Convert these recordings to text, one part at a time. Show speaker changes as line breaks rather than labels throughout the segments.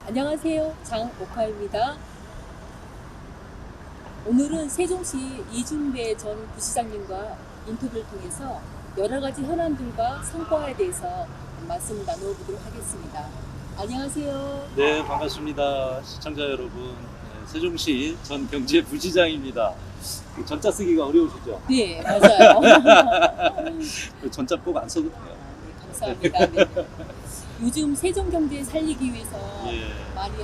안녕하세요. 장옥화입니다. 오늘은 세종시 이준배 전 부시장님과 인터뷰를 통해서 여러 가지 현안들과 성과에 대해서 말씀을 나누어보도록 하겠습니다. 안녕하세요.
네, 반갑습니다. 시청자 여러분. 네, 세종시 전 경제부시장입니다. 전자 쓰기가 어려우시죠?
네, 맞아요.
전자 꼭 안 써도 돼요.
네, 감사합니다. 네. 요즘 세종경제 살리기 위해서
예.
많이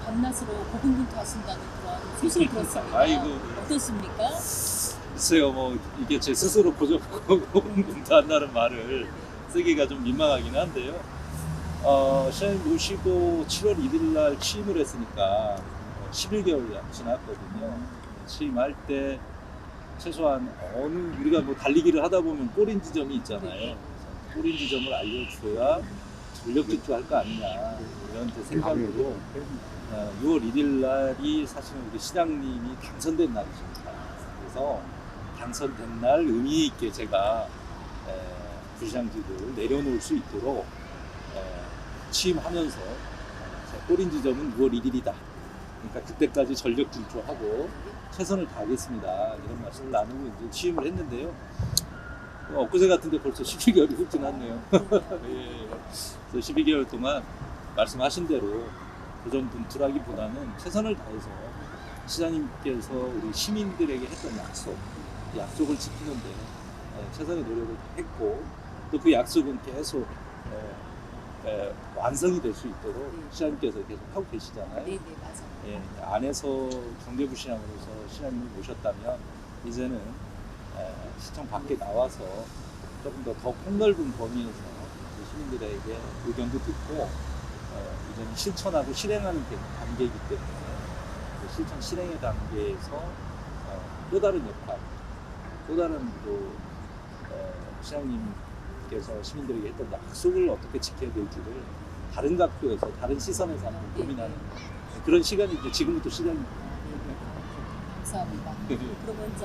밤낮으로 고군분투하신다는 그런 소식을 들었습니다.
아이고.
어떻습니까?
글쎄요, 뭐 이게 제 스스로 고군분투한다는 말을 쓰기가 좀 민망하긴 한데요. 시장님 모시고 7월 1일 날 취임을 했으니까 11개월 지났거든요. 취임할 때 최소한 우리가 뭐 달리기를 하다 보면 꼬린 지점이 있잖아요. 꼬린 지점을 알려줘야 전력 질주할 거 아니냐 이런 생각으로 6월 1일 날이 사실은 우리 시장님이 당선된 날이십니다. 그래서 당선된 날 의미 있게 제가 부시장직을 내려놓을 수 있도록 취임하면서 꼬린 지점은 6월 1일이다. 그러니까 그때까지 전력 질주하고 최선을 다하겠습니다. 이런 말씀을 나누고 이제 취임을 했는데요. 엊그제 같은데 벌써 12개월이 훅 지났네요. 예. 그래서 12개월 동안 말씀하신 대로 고전분투라기보다는 최선을 다해서 시장님께서 우리 시민들에게 했던 약속을 지키는데 최선의 노력을 했고 또 그 약속은 계속 완성이 될 수 있도록 시장님께서 계속 하고 계시잖아요.
네, 맞아요.
예, 안에서 경제부시장으로서 시장님을 모셨다면 이제는 시청 밖에 나와서 조금 더 폭넓은 범위에서 시민들에게 의견도 듣고 이제는 실천하고 실행하는 단계이기 때문에 실천 실행의 단계에서 또 다른 역할, 또 다른 또 시장님께서 시민들에게 했던 약속을 어떻게 지켜야 될지를 다른 각도에서 다른 시선에서 한번 고민하는 그런 시간이 이제 지금부터 시작입니다.
감사합니다. 그러면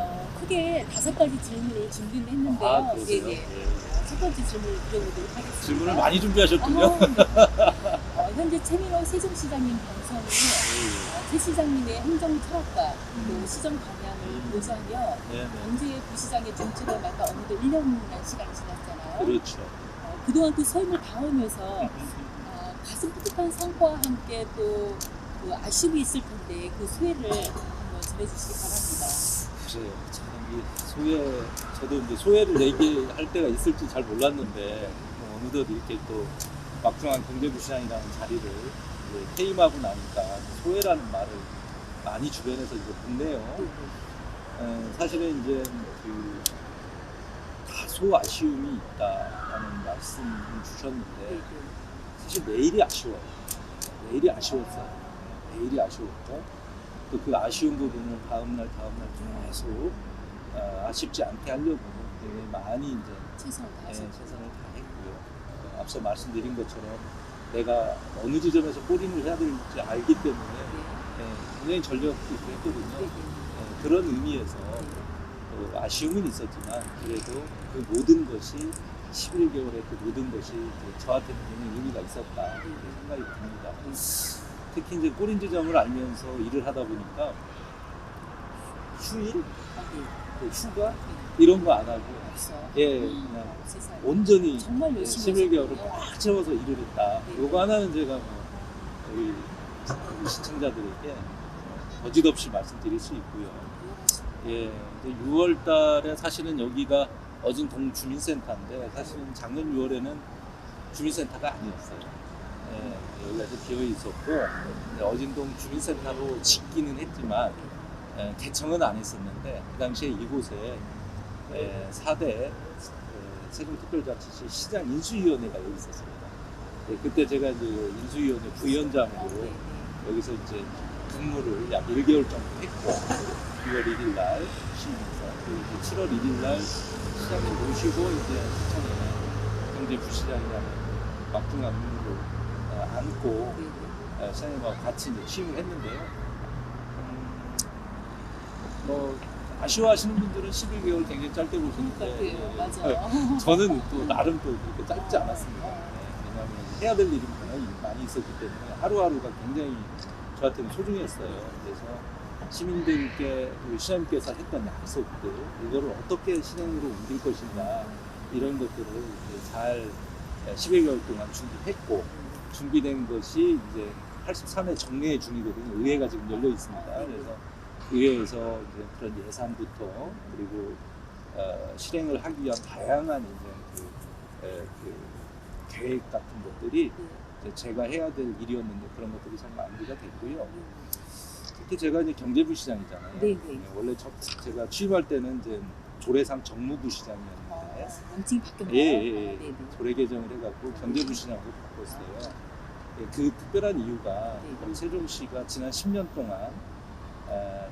크게 5가지 질문을 준비를 했는데요.
그러세요?
네. 첫 번째 질문을 드려보도록 하겠습니다.
질문을 많이 준비하셨군요.
현재 최민호 세종시장님 당선이 최 시장님의 행정 철학과 또 시정 방향을 고수하며 경제 부시장의 정치를 맡아 어느덧 1년이라는 시간이 지났잖아요.
그렇죠.
그동안 그 소임을 다하면서 가슴 풋풋한 성과와 함께 또 그 아쉬움이 있을 텐데 그 소회를 한번 전해주시기 바랍니다.
글쎄요. 참, 저도 이제 소회를 얘기할 때가 있을지 잘 몰랐는데, 어느덧 이렇게 또 막중한 경제부시장이라는 자리를 퇴임하고 나니까 소회라는 말을 많이 주변에서 이제 듣네요. 사실은 이제 다소 아쉬움이 있다라는 말씀을 주셨는데, 사실 매일이 아쉬워요. 매일이 아쉬웠어요. 매일이 아쉬웠고, 또 그 아쉬운 부분을 다음날 계속 아쉽지 않게 하려고 굉장히 많이 이제 최선을 다했고요. 앞서 말씀드린 것처럼 내가 어느 지점에서 꼬린을 해야 될지 알기 때문에 굉장히 전력도 했거든요. 그런 의미에서 아쉬움은 있었지만 그래도 그 모든 것이 11개월의 그 모든 것이 저한테는 굉장히 의미가 있었다 이렇게 생각이 듭니다. 특히 이제 꼬린 지점을 알면서 일을 하다 보니까 휴일, 휴가 이런 거 안 하고 그냥 온전히 11개월을 꽉 채워서 일을 했다. 요거 하나는 제가 우리 시청자들에게 거짓없이 말씀드릴 수 있고요. 이제 6월 달에 사실은 여기가 어진동 주민센터인데 사실은 작년 6월에는 주민센터가 아니었어요. 여기가 이제 비어 있었고 어진동 주민센터로 짓기는 했지만 개청은 안 했었는데 그 당시에 이곳에 4대 세종특별자치시 시장 인수위원회가 여기 있었습니다. 그때 제가 이제 인수위원회 부위원장으로 여기서 이제 근무를 약 1개월 정도 했고 6월 1일 날 시면서 7월 1일 날 시장을 모시고 이제 시청에 경제부시장이라는 막중한 임무를 안고 시장님과 같이 이제 취임을 했는데요. 아쉬워하시는 분들은 11개월 굉장히 짧게 보시는데
그러니까요. 맞아요.
저는 또 나름 또 그렇게 짧지 않았습니다. 왜냐하면 해야 될 일이 많이 있었기 때문에 하루하루가 굉장히 저한테는 소중했어요. 그래서 시민들께 우리 시장님께서 했던 약속들 이거를 어떻게 실행으로 옮길 것인가 이런 것들을 이제 잘 11개월 동안 준비했고 준비된 것이 이제 83회 정례 중이거든요. 의회가 지금 열려 있습니다. 그래서 의회에서 이제 그런 예산부터 그리고 실행을 하기 위한 다양한 이제 그 계획 같은 것들이 이제 제가 해야 될 일이었는데 그런 것들이 잘 마무리가 됐고요. 특히 제가 이제 경제부 시장이잖아요.
네.
원래 제가 취임할 때는 이제 조례상 정무부 시장이었는데
명칭이 바뀌었나요?
예. 조례 개정을 해갖고 경제부 시장으로 바꿨어요. 그 특별한 이유가 우리 세종시가 지난 10년 동안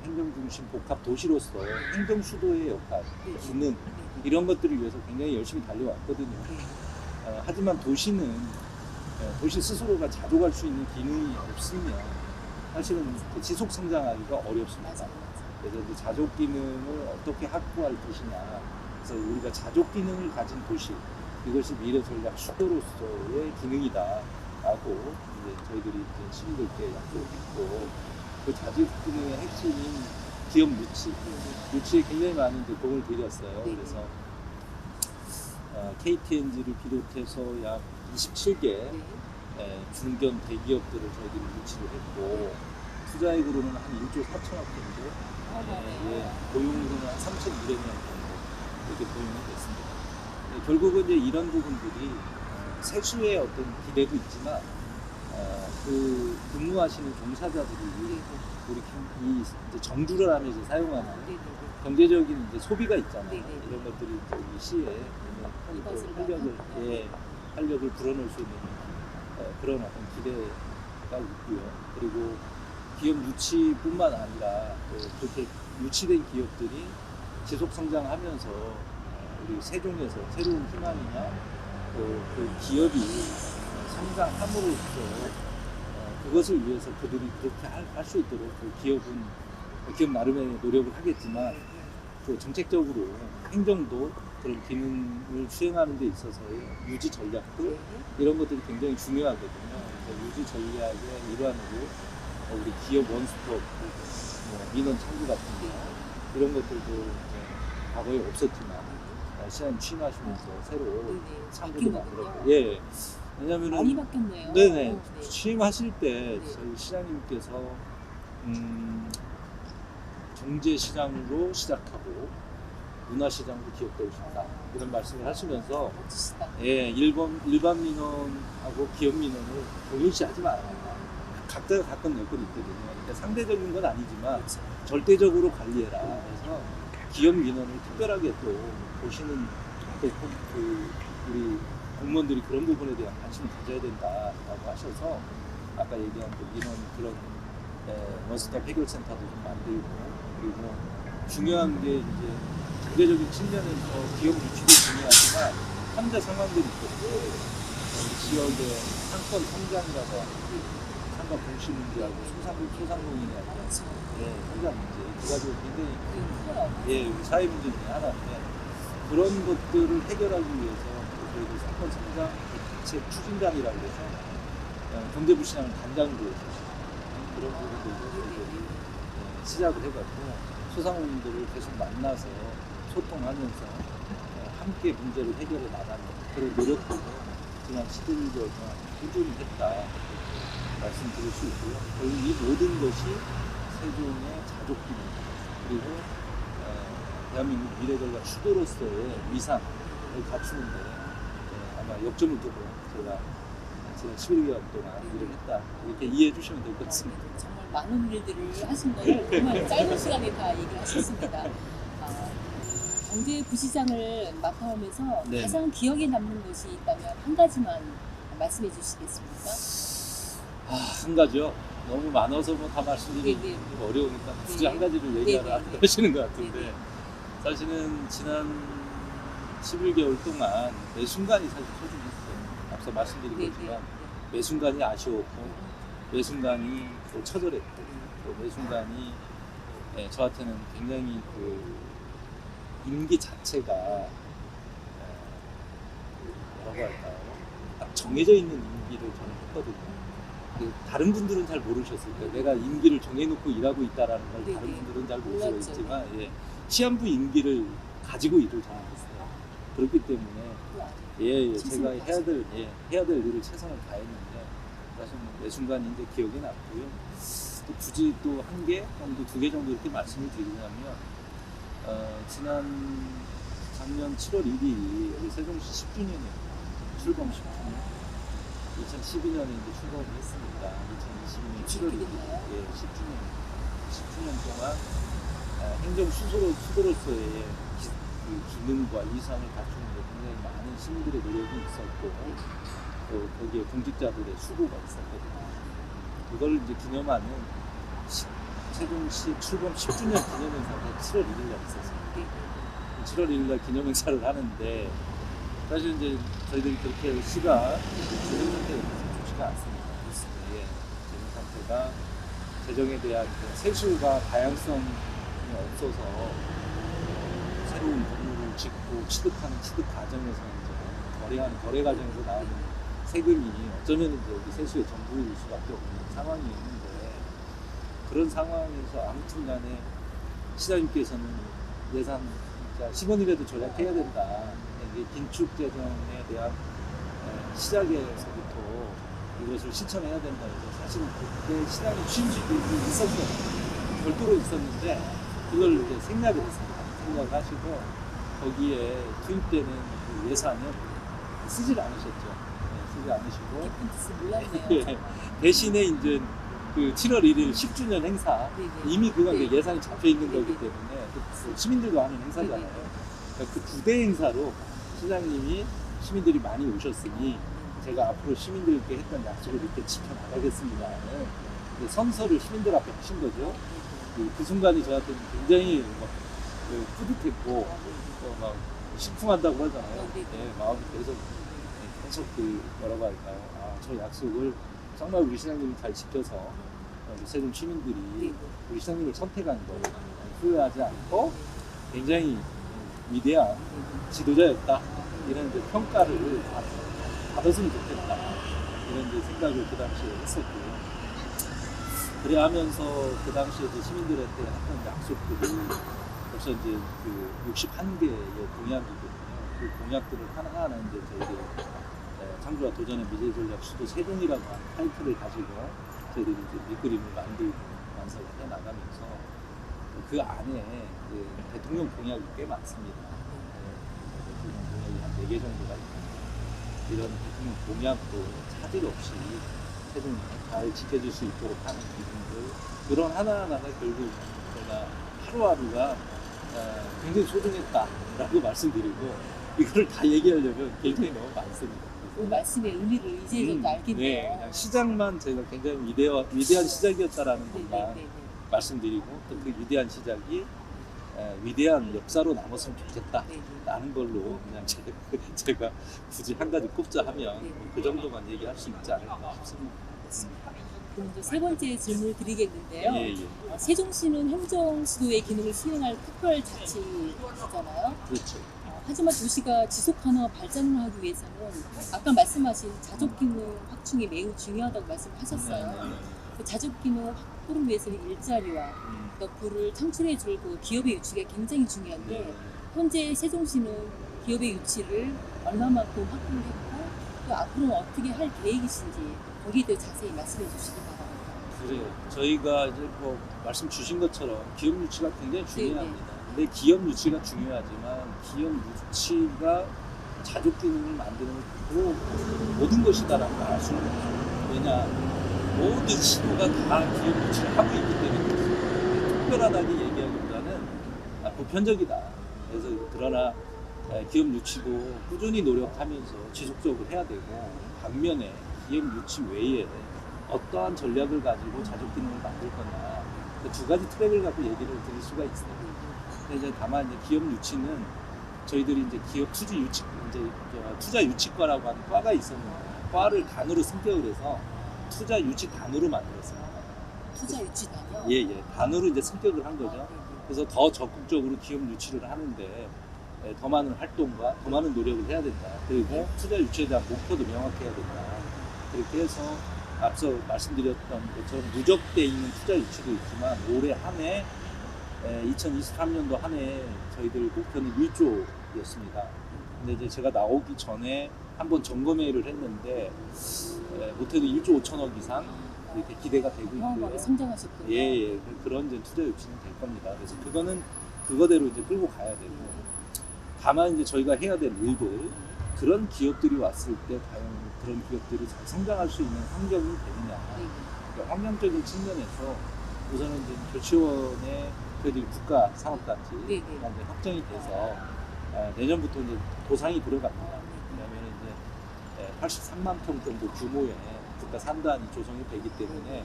행정중심 복합 도시로서 행정 수도의 역할, 기능 이런 것들을 위해서 굉장히 열심히 달려왔거든요. 하지만 도시는 도시 스스로가 자족할 수 있는 기능이 없으면 사실은 지속 성장하기가 어렵습니다. 그래서 이제 자족 기능을 어떻게 확보할 것이냐. 그래서 우리가 자족 기능을 가진 도시, 이것이 미래 전략 수도로서의 기능이다라고 이제 저희들이 이제 시민들께 약속했고, 그 자족 기능의 핵심인 기업 유치에 굉장히 많은 이제 공을 들였어요. 그래서 KTNG를 비롯해서 약 27개 중견 대기업들을 저희들이 유치를 했고, 투자액으로는 한 1조 4천억 정도, 고용으로는 한 3,200명 정도 이렇게 고용이 됐습니다. 결국은 이제 이런 부분들이 세수의 어떤 기대도 있지만 그 근무하시는 종사자들이 우리 이 이제 정주를 하면서 사용하는 경제적인 이제 소비가 있잖아요. 이런 것들이 우리 시에 활력을 불어넣을 수 있는 그런 어떤 기대가 있고요. 그리고 기업 유치뿐만 아니라 그렇게 유치된 기업들이 지속 성장하면서 우리 세종에서 새로운 희망이나 그 기업이 성장함으로써 그것을 위해서 그들이 그렇게 할 수 있도록 그 기업 나름의 노력을 하겠지만 그 정책적으로 행정도 그런 기능을 수행하는 데 있어서의 유지 전략들 이런 것들이 굉장히 중요하거든요. 그래서 유지 전략의 일환으로 우리 기업 원스톱, 민원 창구 같은 거 이런 것들도 이제 과거에 없었지만 시장님 취임하시면서 새로 창구도 만들었고, 왜냐면은
많이 바뀌었네요.
네네. 취임하실 때 저희 시장님께서 경제시장으로 시작하고 문화시장으로 기업되고 싶다 이런 말씀을 하시면서 일반 민원하고 기업 민원을 동일시하지 말아라. 각자가 갖는 여건이 있거든요. 그러니까 상대적인 건 아니지만 절대적으로 관리해라. 그래서 기업 민원을 특별하게 또 보시는 그 우리 공무원들이 그런 부분에 대한 관심을 가져야 된다라고 하셔서 아까 얘기한 그 민원 그런 원스톱 해결센터도 좀 만들고, 그리고 중요한 게 이제 경제적인 측면에서 기업 유치도 중요하지만 현재 상황들이 있거든요. 우리 지역의 상권 성장이라고 상가 공시 문제하고 소상공인의 성장 문제 두 가지가 굉장히 우리 사회 문제 중에 하나인데, 그런 것들을 해결하기 위해서 저희들 상권 성장 대책 추진단이라고 해서 경제부 시장을 단장으로 해서 그런 부분들도 시작을 해가지고 소상공인들을 계속 만나서 소통하면서 함께 문제를 해결해 나가는 그런 노력도 지난 11개월 동안 꾸준히 했다 말씀드릴 수 있고요. 결국 이 모든 것이 세종의 자족기능 그리고 대한민국 미래전략 수도로서의 위상을 갖추는데 아마 역점을 두고 제가 지난 11개월 동안 일을 했다 이렇게 이해해 주시면 될 것 같습니다.
정말 많은 일들을 하신 거를 정말 짧은 시간에 다 얘기를 하셨습니다. 경제부시장을 맡아오면서 가장 기억에 남는 것이 있다면 한 가지만 말씀해 주시겠습니까?
한 가지요? 너무 많아서 뭐 다 말씀드리기 어려우니까 굳이 한 가지를 얘기하라 하시는 것 같은데, 사실은 지난 11개월 동안 매 순간이 사실 소중했어요. 앞서 말씀드린 것처럼 매 순간이 아쉬웠고 매 순간이 또 처절했고 또 매 순간이 저한테는 굉장히 그 임기 자체가 뭐라고 할까요? 딱 정해져 있는 임기를 저는 했거든요. 다른 분들은 잘 모르셨을 거예요. 내가 임기를 정해놓고 일하고 있다라는 걸 다른 분들은 잘 모르시겠지만 시한부 임기를 가지고 일을 저는 했어요. 그렇기 때문에 제가 해야 될 일을 최선을 다했는데 사실 매 순간 이제 기억이 났고요. 또 굳이 또 한 개 정도, 두 개 정도 이렇게 말씀을 드리자면 작년 7월 1일이 우리 세종시 10주년이에요. 출범 10주년. 2012년에 이제 출범을 했으니까 2022년 7월 1일 10주년 동안 행정 수도로서의 그 기능과 이상을 갖추는 데 굉장히 많은 시민들의 노력이 있었고 또 거기에 공직자들의 수고가 있었거든요. 그걸 이제 기념하는 세종시 출범 10주년 기념행사가 7월 1일 날 있었어요. 7월 1일 날 기념행사를 하는데 사실 이제 저희들이 그렇게 시가 재정 상태가 좋지가 않습니다. 재정 상태가 재정에 대한 세수가 다양성이 없어서 새로운 건물을 짓고 취득하는 취득 과정에서 이제 거래 과정에서 나오는 세금이 어쩌면 이제 여기 세수의 전부일 수밖에 없는 상황이었는데 그런 상황에서 아무튼 간에 시장님께서는 예산 진짜 10원이라도 절약해야 된다. 이게 긴축 재정에 대한 시작에서부터 이것을 실천해야 된다 해서 사실 그때 시장의 취임식이 있었어요. 별도로 있었는데 그걸 이제 생략을 했습니다. 생략하시고 거기에 투입되는 그 예산은 쓰질 않으셨죠. 쓰지 않으시고
깊은 뜻을 몰랐네요.
대신에 이제 그 7월 1일 10주년 행사 이미 그건 예산이 잡혀 있는 거기 때문에 그 시민들도 하는 행사잖아요. 그러니까 그 2대 행사로 시장님이 시민들이 많이 오셨으니 제가 앞으로 시민들께 했던 약속을 이렇게 지켜나가겠습니다. 선서를 시민들 앞에 하신 거죠. 그 순간이 저한테는 굉장히 뿌듯했고 막 심쿵한다고 하잖아요. 마음이 계속 그 뭐라고 할까요? 저 약속을 정말 우리 시장님이 잘 지켜서 우리 세종 시민들이 우리 시장님을 선택한 거 후회하지 않고 굉장히 위대한 지도자였다 이런 이제 평가를 받았으면 좋겠다 이런 이제 생각을 그 당시에 했었고요. 그래 하면서 그 당시에 이제 시민들한테 했던 약속들이 벌써 이제 그 61개의 공약이거든요. 그 공약들을 하나하나 이제 저희들 창조와 도전의 미래 전략 수도 세종이라고 하는 타이틀을 가지고 저희들이 이제 밑그림을 만들고 완성을 해 나가면서 그 안에 이제 대통령 공약이 꽤 많습니다. 대통령 공약이 한 4개 정도가 있고 이런 대통령 공약도 차질 없이 세종이 잘 지켜질 수 있도록 하는 부분들 그런 하나하나가 결국 제가 하루하루가 굉장히 소중했다라고 말씀드리고 이거를 다 얘기하려면 굉장히 너무 많습니다.
그 말씀의 의미를 이제 알겠네요.
네, 그냥 시작만 제가 굉장히 위대한 시작이었다라는 것만 말씀드리고 또 그 위대한 시작이 위대한 역사로 남았으면 좋겠다라는 걸로 그냥 제가 굳이 한 가지 꼽자 하면 그 정도만 얘기할 수 있지 않을까 싶습니다.
그럼 이제 세 번째 질문을 드리겠는데요. 세종시는 행정수도의 기능을 수행할 특별자치시잖아요.
그렇죠.
하지만 도시가 지속가능한 발전을 하기 위해서는 아까 말씀하신 자족기능 확충이 매우 중요하다고 말씀하셨어요. 그 자족기능 확보를 위해서는 일자리와 또 부를 창출해줄 그 기업의 유치가 굉장히 중요한데 현재 세종시는 기업의 유치를 얼마만큼 확보를 했고 또 앞으로는 어떻게 할 계획이신지 거기에 대해 자세히 말씀해 주시기 바랍니다.
그래요. 저희가 이제 뭐 말씀 주신 것처럼 기업 유치가 굉장히 중요합니다. 근데 기업 유치가 중요하지만 기업 유치가 자족 기능을 만드는 그 모든 것이다라고 알 수는 없어요. 왜냐 모든 시도가 다 기업 유치를 하고 있기 때문에 특별하다고 얘기하기보다는 보편적이다. 그래서 그러나 기업 유치도 꾸준히 노력하면서 지속적으로 해야 되고 반면에 기업 유치 외에 어떠한 전략을 가지고 자족 기능을 만들 거냐 그 두 가지 트랙을 갖고 얘기를 드릴 수가 있어요. 근데 이제 다만 이제 기업 유치는 저희들이 이제 기업 투자 유치과라고 하는 과가 있었는데 과를 단으로 승격을 해서 투자 유치 단으로 만들었습니다.
투자 유치단이요?
예. 단으로 이제 승격을 한 거죠.
네.
그래서 더 적극적으로 기업 유치를 하는데 더 많은 활동과 더 많은 노력을 해야 된다. 그리고 투자 유치에 대한 목표도 명확해야 된다. 그렇게 해서 앞서 말씀드렸던 것처럼 누적되어 있는 투자 유치도 있지만 올해 한 해 2023년도 한 해 저희들 목표는 1조였습니다. 근데 이제 제가 나오기 전에 한번 점검회의를 했는데 못해도 1조 5천억 이상 이렇게 기대가 되고 있고요.
성장하셨군요.
예. 그런 이제 투자 유치는 될 겁니다. 그래서 그거는 그거대로 이제 끌고 가야 되고, 다만 이제 저희가 해야 될 일들, 그런 기업들이 왔을 때 과연 그런 기업들이 잘 성장할 수 있는 환경이 되느냐. 그러니까 환경적인 측면에서 우선은 이제 조치원의 저희들이 국가 산업단지가 이제 확정이 돼서 내년부터 이제 도상이 들어갑니다. 왜냐하면 이제 83만 평 정도 규모의 국가 산단이 조성이 되기 때문에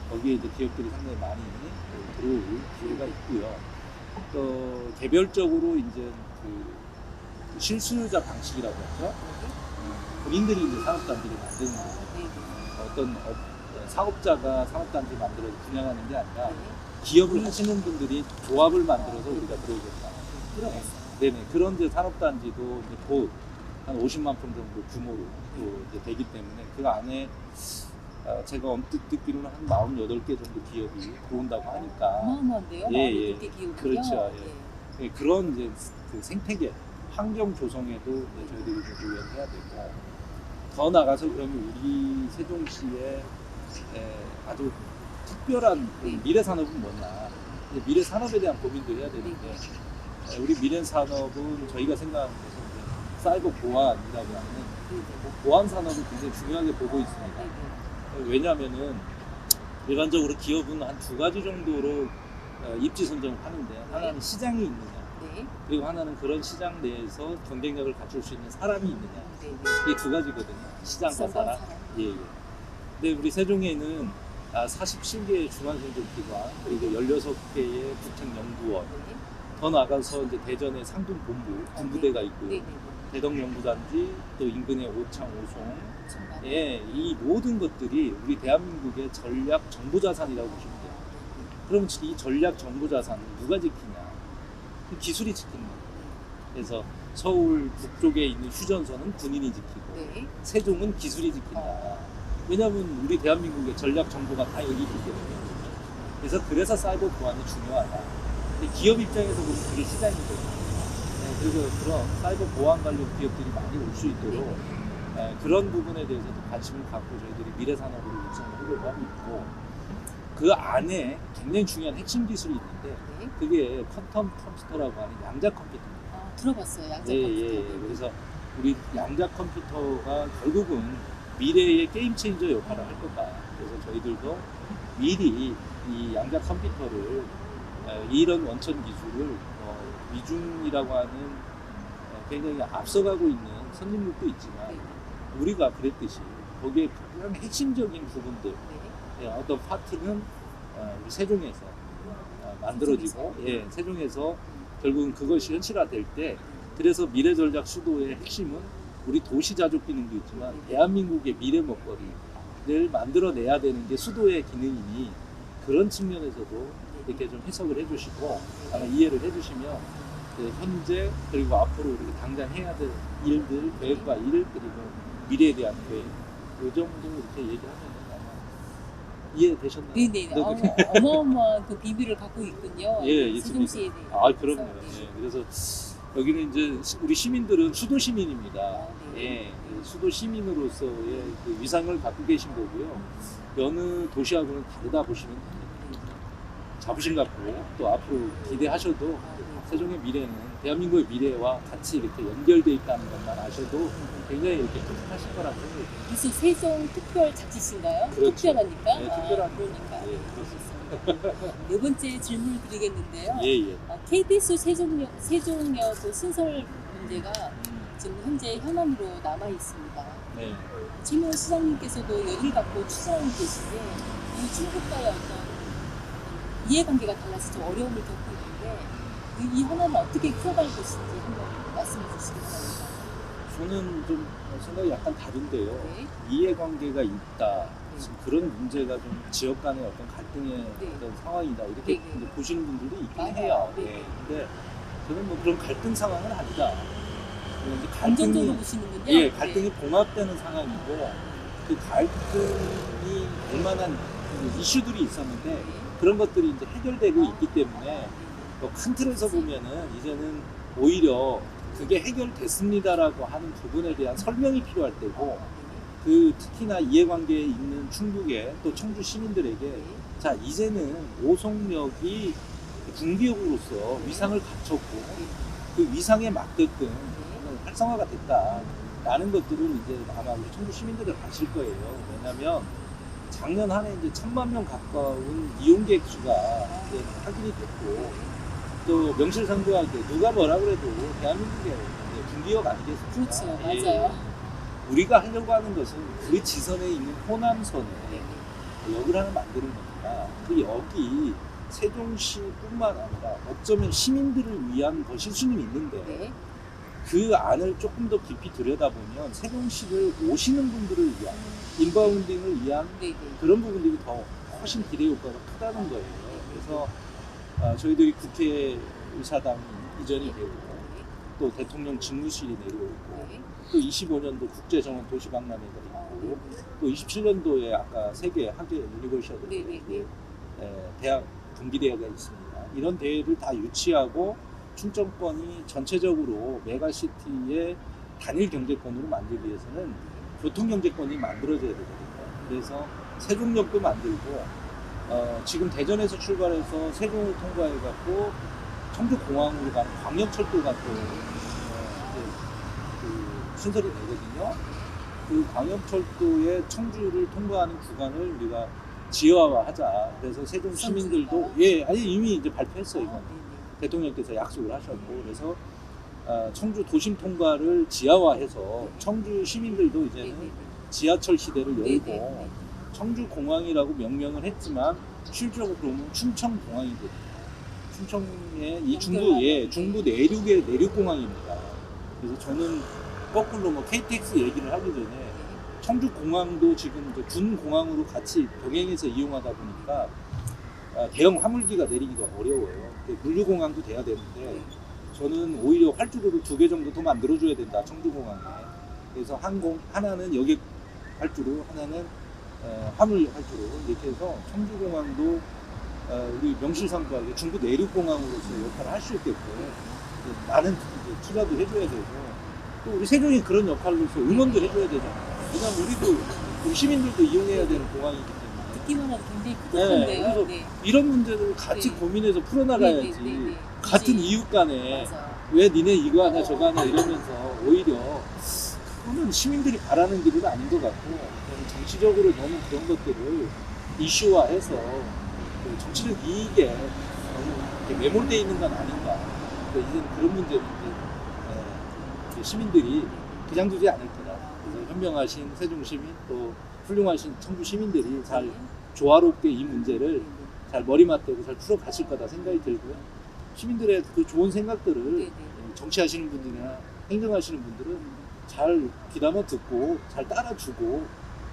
거기에 이제 기업들이 상당히 많이 들어올 기회가 있고요. 또 개별적으로 이제 그 실수요자 방식이라고 하죠. 본인들이 이제 산업단지를 만드는 거예요. 어떤 사업자가 산업단지 만들어서 분양하는 게 아니라 기업을 하시는 분들이 조합을 만들어서 우리가 들어오겠다. 네네. 그런 이제 산업단지도 이제 곧 한 50만 평 정도 규모로 이제 되기 때문에 그 안에 제가 언뜻 듣기로는 한 48개 정도 기업이 들어온다고 하니까.
어마어마한데요? 48개 기업이요?
그렇죠. 예. 그런 이제 그 생태계, 환경 조성에도 이제 저희들이 좀 노력을 해야 되고, 더 나가서 그러면 우리 세종시에 아주 특별한 미래 산업은 뭐냐. 미래 산업에 대한 고민도 해야 되는데, 우리 미래 산업은 저희가 생각하는 것은 사이버 보안이라고 하는 보안 산업을 굉장히 중요하게 보고 있습니다. 왜냐하면은 일반적으로 기업은 한 두 가지 정도로 입지 선정을 하는데, 하나는 시장이 있느냐, 그리고 하나는 그런 시장 내에서 경쟁력을 갖출 수 있는 사람이 있느냐. 이게 두 가지거든요. 시장과 사람. 예. 근데 우리 세종에는 47개의 중앙행정기관, 그리고 16개의 국책연구원, 더 나가서 이제 대전에 상둔본부, 군부대가 있고요. 대덕연구단지, 또 인근의 오창, 오송, 이 모든 것들이 우리 대한민국의 전략 정보자산이라고 보시면 돼요. 그럼 이 전략 정보자산을 누가 지키냐? 그 기술이 지키는 거예요. 그래서 서울 북쪽에 있는 휴전선은 군인이 지키고, 세종은 기술이 지킨다. 왜냐하면 우리 대한민국의 전략 정보가 다 여기 있기 때문에. 그래서 사이버 보안이 중요하다. 근데 기업 입장에서 보면 그게 시장이거든요. 그래서 그런 사이버 보안 관련 기업들이 많이 올 수 있도록 그런 부분에 대해서도 관심을 갖고 저희들이 미래 산업으로 육성을 하려고 하고 있고, 그 안에 굉장히 중요한 핵심 기술이 있는데 그게 퀀텀 컴퓨터라고 하는 양자 컴퓨터입니다.
들어봤어요, 양자 컴퓨터.
그래서 우리 양자 컴퓨터가 결국은 미래의 게임 체인저 역할을 할 거다. 그래서 저희들도 미리 이 양자 컴퓨터를 이런 원천 기술을 미중이라고 하는 굉장히 앞서가고 있는 선진국도 있지만 우리가 그랬듯이 거기에 분명 핵심적인 부분들 어떤 파트는 우리 세종에서 만들어지고 세종에서 결국은 그것이 현실화될 때, 그래서 미래전략 수도의 핵심은 우리 도시자족 기능도 있지만 대한민국의 미래 먹거리를 만들어내야 되는 게 수도의 기능이니, 그런 측면에서도 이렇게 좀 해석을 해주시고 이해를 해주시면 현재 그리고 앞으로 우리가 당장 해야 될 일들, 계획과 일, 그리고 미래에 대한 계획, 이 정도 이렇게 얘기하면 아마 이해되셨나요?
네네. 어마어마한 그 비밀을 갖고 있군요. 세종시에 대해.
그럼요. 그래서 여기는 이제 우리 시민들은 수도 시민입니다. 수도 시민으로서의 그 위상을 갖고 계신 거고요. 여느 도시하고는 다르다 보시면 됩니다. 자부심 갖고 또 앞으로 기대하셔도 세종의 미래는 대한민국의 미래와 같이 이렇게 연결되어 있다는 것만 아셔도 굉장히 이렇게 뿌듯하실 거라고 생각해요.
무슨 세종 특별자치신가요?
그렇죠.
특별하니까?
특별한
그러니까.
그렇습니다.
네 번째 질문을 드리겠는데요. KTX 세종역 그 신설 문제가 지금 현재 현안으로 남아 있습니다. 최민호 시장님께서도 여기를 갖고 추진하고 계신데, 이 중국과의 어떤 이해관계가 달라서 좀 어려움을 겪고 있는데, 이 현안을 어떻게 키워갈 것인지 한번 말씀해 주시기 바랍니다.
저는 좀 생각이 약간 다른데요. 이해관계가 있다. 지금 그런 문제가 좀 지역 간의 어떤 갈등의
네.
어떤 상황이다 이렇게
네.
이제 보시는 분들도 있긴
맞아요.
해요.
네.
네. 근데 저는 뭐 그런 갈등 상황은 아니다. 이제
감정적으로
갈등이
보시는군요.
예, 갈등이 봉합되는 상황이고 그 갈등이 될 만한 그 이슈들이 있었는데
네.
그런 것들이 이제 해결되고
아.
있기 때문에 큰 틀에서 보면은 이제는 오히려 그게 해결됐습니다라고 하는 부분에 대한 설명이 필요할 때고 그 특히나 이해관계에 있는 충북의 또 청주 시민들에게 자 이제는 오송역이 군기역으로서 위상을 갖췄고 그 위상에 맞게끔 활성화가 됐다라는 것들은 이제 아마 우리 청주 시민들이 아실 거예요. 왜냐하면 작년 한 해 이제 1,000만 명 가까운 이용객 수가 이제 확인이 됐고 또 명실상부하게 누가 뭐라 그래도 대한민국의 군기역 아니겠습니까?
그렇죠.
예.
맞아요.
우리가 하려고 하는 것은 그 지선에 있는 호남선에 역을 하나 만드는 겁니다. 그 역이 세종시뿐만 아니라 어쩌면 시민들을 위한 것일 수는 있는데
네.
그 안을 조금 더 깊이 들여다보면 세종시를 오시는 분들을 위한 인바운딩을 위한
네. 네.
그런 부분들이 더 훨씬 기대 효과가 크다는 거예요. 그래서 저희들이 국회의사당이 이전이 되고 또 대통령 직무실이 내려오고
네.
또 25년도 국제정원 도시박람회가 있고 또 27년도에 아까 세계 학예 유니버시아드
네, 네, 네.
대학 경기대회가 있습니다. 이런 대회를 다 유치하고 충청권이 전체적으로 메가시티의 단일 경제권으로 만들기 위해서는 교통경제권이 만들어져야 되거든요. 그래서 세종역도 만들고 지금 대전에서 출발해서 세종을 통과해갖고 청주공항으로 가는 광역철도가 또 그 순서를 내거든요. 그 광역철도의 청주를 통과하는 구간을 우리가 지하화하자. 그래서 세종 시민들도 아니 이미 이제 발표했어요. 이건 대통령께서 약속을 하셨고 그래서 청주 도심 통과를 지하화해서 청주 시민들도 이제는 지하철 시대를 열고 청주공항이라고 명명을 했지만 실질적으로 그러면 춘천공항이거든요. 춘천의 이 중부 내륙의 내륙공항입니다. 그래서 저는 거꾸로 뭐 KTX 얘기를 하기 전에 청주공항도 지금 이제 군공항으로 같이 병행해서 이용하다 보니까 대형 화물기가 내리기가 어려워요. 물류공항도 돼야 되는데 저는 오히려 활주로를 2개 정도 더 만들어줘야 된다 청주공항에. 그래서 하나는 여객 활주로, 하나는 화물 활주로 이렇게 해서 청주공항도 우리 명실상부하게 중부 내륙공항으로서 역할을 할 수 있게끔 많은 이제 투자도 해줘야 되고 또 우리 세종이 그런 역할로서 응원도 해줘야 되잖아요. 왜냐면 우리 시민들도 이용해야 되는 공항이기 때문에.
듣기만 해도 굉장히 뿌듯한데요.
그래서
네.
이런 문제를 같이
네.
고민해서 풀어나가야지.
네.
같은 이웃 간에
맞아.
왜 니네 이거 하냐 저거 하냐 이러면서 오히려 그거는 시민들이 바라는 길은 아닌 것 같고 정치적으로 너무 그런 것들을 이슈화해서 그 정치적 이익에 너무 이렇게 매몰되어 있는 건 아닌가. 그러니까 이제는 그런 문제는 이제 시민들이 그냥 두지 않을 거다. 그래서 현명하신 세종시민 또 훌륭하신 청주 시민들이 잘 조화롭게 이 문제를 잘 머리맡대고 잘 풀어가실 거다 생각이 들고요. 시민들의 그 좋은 생각들을 정치하시는 분들이나 행정하시는 분들은 잘 귀담아 듣고 잘 따라주고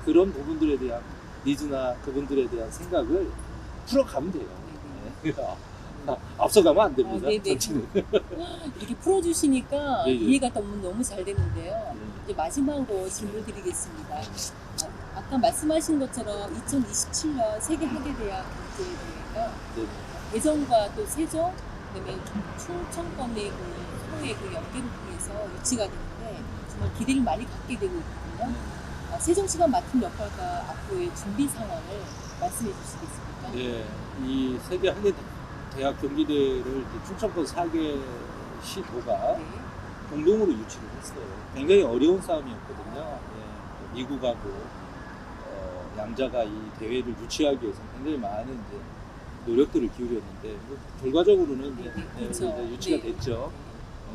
그런 부분들에 대한 니즈나 그분들에 대한 생각을 풀어가면 돼요. 네. 앞서가면 안 됩니다. 정치는.
이렇게 풀어주시니까
예.
이해가 너무 잘 되는데요. 이제 마지막으로 질문 드리겠습니다. 아까 말씀하신 것처럼 2027년 세계학예대학 경제대회가 대전과 또 세종, 그다음에 충청권의 그 서로의 그 연계를 통해서 유치가 되는데 정말 기대를 많이 갖게 되고 있거든요. 세종시가 맡은 역할과 앞으로의 준비 상황을 말씀해 주시겠습니까?
네, 이 세계 학예 대학 경기대회를 충청권 4개 시도가 공동으로 유치를 했어요. 굉장히 어려운 싸움이었거든요. 예, 미국하고 양자가 이 대회를 유치하기 위해서 굉장히 많은 이제 노력들을 기울였는데 결과적으로는 이제 유치가 됐죠.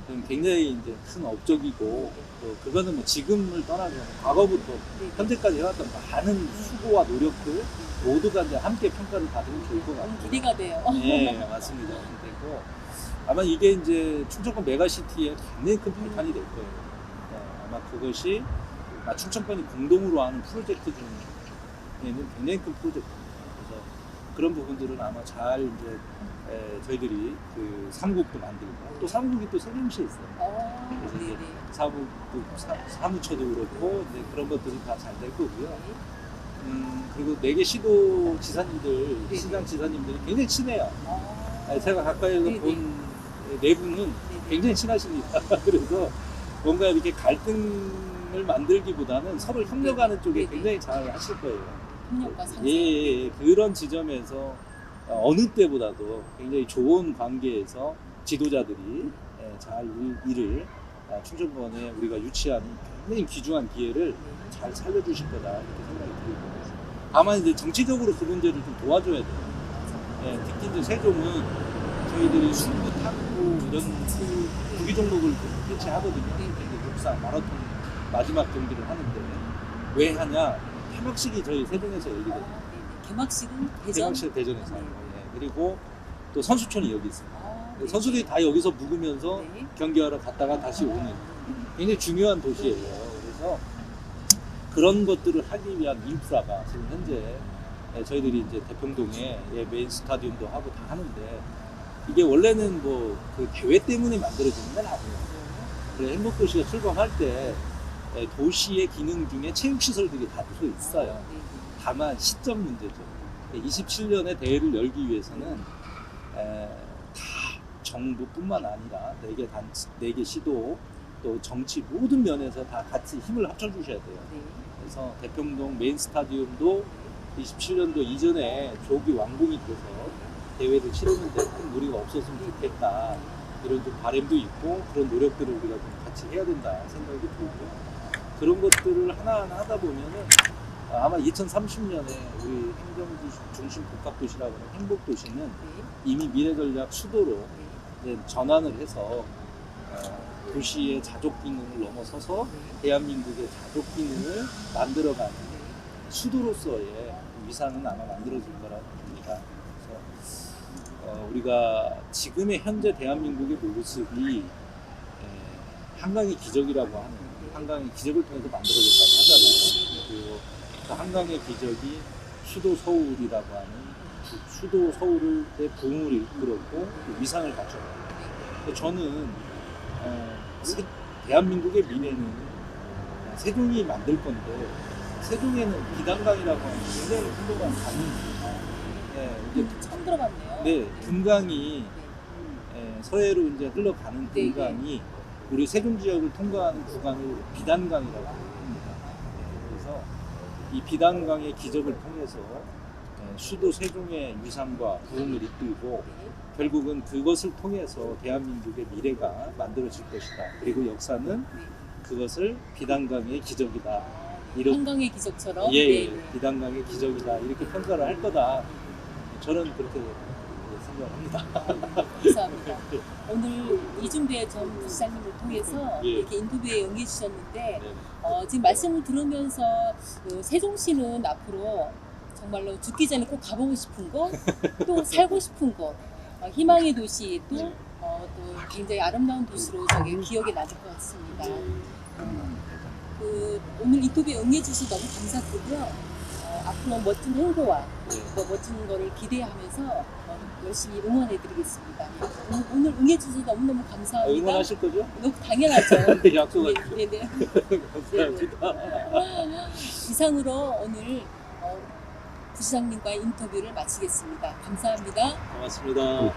그럼 굉장히 이제 큰 업적이고 또 그거는 뭐 지금을 떠나서 과거부터 현재까지 해왔던 많은 수고와 노력들 모두가 이제 함께 평가를 받으면 좋을 것 같아요.
기대가 돼요.
네, 맞습니다. 되고 아마 이게 이제 충청권 메가시티의 굉장히 큰 발판이 될 거예요. 아마 그것이 충청권이 공동으로 하는 프로젝트 중 굉장히 큰 프로젝트입니다. 그래서 그런 부분들은 아마 잘 이제 저희들이 그 사무국도 만들고 또 사무국이 또 세종시에 있어요. 그래서 이제
네네.
사무처도 그렇고 이제 그런 것들이 다 잘 될 거고요. 그리고 4개 시도 지사님들,
네네.
시장 지사님들이 굉장히 친해요.
아,
제가 가까이서
네네.
본 네 분은 굉장히 친하십니다. 그래서 뭔가 이렇게 갈등을 만들기보다는 서로 협력하는 쪽에
네네.
굉장히 잘 하실 거예요.
협력과 상생.
예, 그런 지점에서 어느 때보다도 굉장히 좋은 관계에서 지도자들이 잘 일을 충청권에 우리가 유치하는 굉장히 귀중한 기회를 잘 살려주실 거다 이렇게 생각이 들고, 다만 이제 정치적으로 그 문제를 좀 도와줘야 돼요. 특히 이제 세종은 저희들이 승부, 탁구 이런 그 구기 종목을 개최하거든요. 이제 육상, 마라톤 마지막 경기를 하는데 왜 하냐? 개막식이 저희 세종에서 열리거든요.
개막식은 대전.
개막식 대전에서 하고, 그리고 또 선수촌이 여기 있습니다.
네.
선수들이 다 여기서 묵으면서
네.
경기하러 갔다가 다시 오는 굉장히 중요한 도시예요. 그래서 그런 것들을 하기 위한 인프라가 지금 현재 저희들이 이제 대평동에 메인 스타디움도 하고 다 하는데, 이게 원래는 뭐 그 대회 때문에 만들어지는 건 아니에요. 그래, 행복도시가 출범할 때 도시의 기능 중에 체육시설들이 다 들어 있어요. 다만 시점 문제죠. 27년에 대회를 열기 위해서는 다 정부뿐만 아니라 4개 시도 또 정치 모든 면에서 다 같이 힘을 합쳐주셔야 돼요. 그래서 대평동 메인 스타디움도 27년도 이전에 조기 완공이 돼서 대회를 치르는데 큰 무리가 없었으면 좋겠다, 이런 좀 바람도 있고 그런 노력들을 우리가 좀 같이 해야 된다 생각이 들고요. 그런 것들을 하나하나 하다 보면은 아마 2030년에 우리 행정도 중심 복합도시라고 하는 행복도시는 이미 미래전략 수도로 이제 전환을 해서 도시의 자족 기능을 넘어서서 대한민국의 자족 기능을 만들어가는 수도로서의 위상은 아마 만들어질 거라고 봅니다. 그래서 우리가 지금의 현재 대한민국의 모습이 한강의 기적이라고 하는, 한강의 기적을 통해서 만들어졌다고 하잖아요. 그리고 그 한강의 기적이 수도 서울이라고 하는 수도 서울의 부흥을 이끌었고 그 위상을 갖춰요. 저는 대한민국의 미래는 세종이 만들 건데, 세종에는 비단강이라고 하는 굉장히 훌륭한 강이 있습니다. 이제
처음 들어봤네요.
네, 분강이 서해로 이제 흘러가는 분강이 우리 세종 지역을 통과하는 구간을 비단강이라고 합니다. 그래서 이 비단강의 기적을 통해서 수도 세종의 위상과 부흥을 이끌고 결국은 그것을 통해서 대한민국의 미래가 만들어질 것이다. 그리고 역사는 그것을 비단강의 기적이다.
한강의 기적처럼.
비단강의 기적이다. 이렇게 평가를 할 거다. 저는 그렇게 생각합니다.
감사합니다. 오늘 이준배 전 부시장님을 통해서 이렇게 인터뷰에 응해 주셨는데, 지금 말씀을 들으면서 세종시는 앞으로 정말로 죽기 전에 꼭 가보고 싶은 곳, 또 살고 싶은 곳, 희망의 도시, 또 굉장히 아름다운 도시로 저게 기억에 남을 것 같습니다. 오늘 인터뷰에 응해주셔서 너무 감사드리고요. 앞으로 멋진 행보와 또 멋진 거를 기대하면서 열심히 응원해드리겠습니다. 오늘 응해주셔서 너무너무 감사합니다.
응원하실 거죠?
너무 당연하죠.
약속하시죠.
네네.
감사합니다.
이상으로 오늘 부시장님과의 인터뷰를 마치겠습니다. 감사합니다.
고맙습니다.